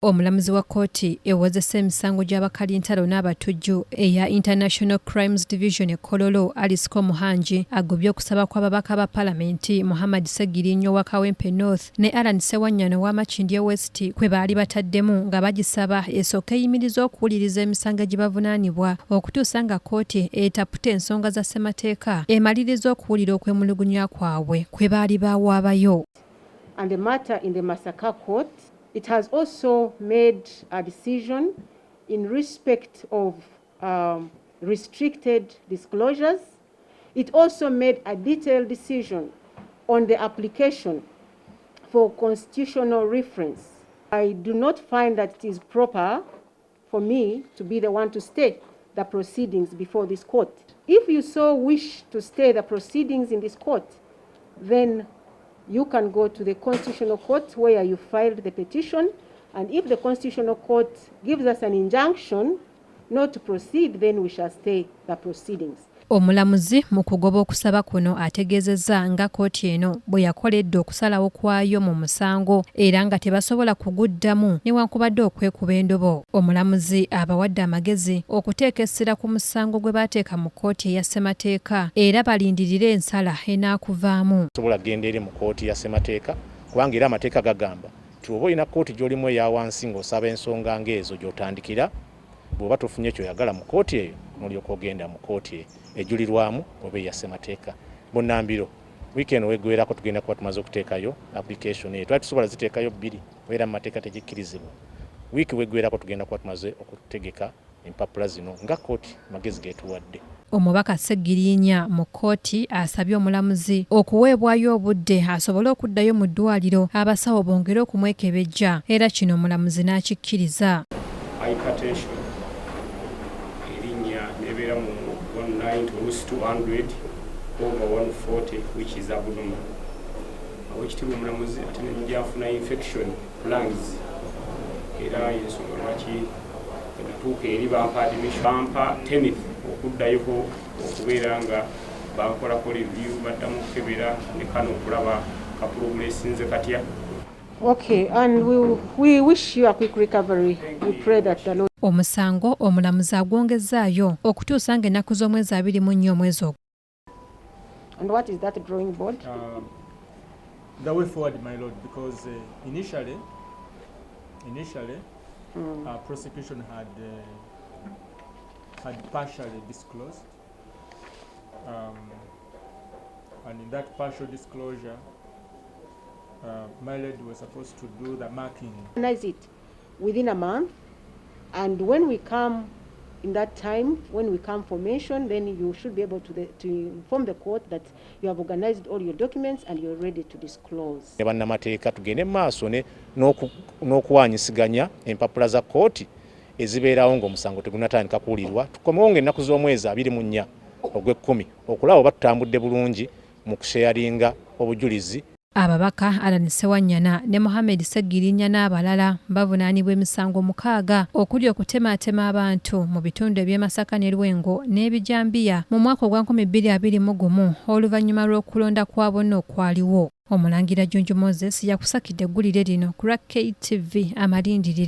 Omulamuzi wa kkooti ewozesa emisango jabakalintalo n'abatujju eya International Crimes Division Kololo Alice Komuhangi agobye okusaba kw'ababaka ba palimenti Muhammad Ssegiriinya wa Kawempe North ne Allan Ssewanyana wa Makindye West kwebali bataddemu nga bagisaba esooke eyimirizze okuwulirizza emisango egibavunanibwa okutuusa nga kkooti etaputa ensonga za ssemateeka emaliriza okuwulira okwemulugunya kwabwe kwebali bawaabayo. And the matter in the Masaka court, it has also made a decision in respect of restricted disclosures. It also made a detailed decision on the application for constitutional reference. I do not find that it is proper for me to be the one to stay the proceedings before this court. If you so wish to stay the proceedings in this court, then you can go to the Constitutional Court where you filed the petition, and if the Constitutional Court gives us an injunction not to proceed, then we shall stay the proceedings. Omulamuzi mu kugoba okusaba kuno ategeezezza nga kkooti eno bwe yakoledde okusalawo kwayo mu musango era nga tebasobola kuguddamu newankubadde okwekuba endobo. Omulamuzi abawadde amagezi okuteeka essira ku musango gwe baateeka mu kkooti eya ssemateeka era balindirire ensala enaakuvaamu. Sobola kgenda eri mu kkooti ya ssemateeka kubanga era amateeka gagamba nti oba olina kkooti gy'olimu eya wansi ng'osaba ensonga ng'ezo gy'otandikira, bw'oba tofunye ky'oyagala mu kkooti eyo n'olyoka ogenda mu kkooti ejulirwamu oba eya ssemateeka. Bunnambiro wiiki eno weggwerako tugenda kuba tumaze okuteekayo application eyo. Twali tusobola ziteekayo bbiri era mu mateeka tegikkirizibwa. Wiiki weggwerako tugenda kuba tumaze okutegeka empapula zino nga kkooti magezi geetuwadde. Omubaka Ssegiriinya mu kkooti asabye omulamuzi okuweebwayo obudde asobole okuddayo mu ddwaliro abasawo bongere okumwekebejja era kino omulamuzi n'akikkiriza. Hypertension erinnya nebeera mu 190/200 over 140 which is abnormal. Awekitiibwa omulamuzi ate nejjafuna infection lungs era ensonga lwaki enatuuka eri bampa admission bampa tenith okuddayoko okubeera nga bankolako review baddamu okukebera ne kano okulaba kapulogulessinze katya. Okay, and we wish you a quick recovery. We pray that the Lord. Omusango omulamuzi agwongezaayo okutuusa ng'ennaku z'omwezi 24 omwezi ogwo. And what is that drawing board? The way forward, my lord, because initially, prosecution had partially disclosed, and in that partial disclosure, my lady was supposed to do the marking. Organize it within a month, and when we come in that time, when we come for mention, then you should be able to inform the court that you have organized all your documents and you're ready to disclose. Bannamateeka tugende maaso n'okuwanyisiganya empapula za kkooti ezibeerawo ng'omusango tegunnatandika kuwulirwa, tukomewo ng'ennaku z'omwezi 24 ogw'ekkumi okulaba oba tutambudde bulungi mu kusheyaringa obujulizi. Ababaka Allan Ssewanyana ne Muhammad Ssegiriinya n'abalala bavunaanibwa emisango 6 okuli okutemaatema abantu mu bitundu eby'e Masaka ne Lwengo n'ebijambiya mu mwaka ogwa 2021 oluvannyuma lw'okulonda kwa bonna okwaliwo. Omulangira Junju Moses yakusakidde eggulire lino ku KTV amalindirire.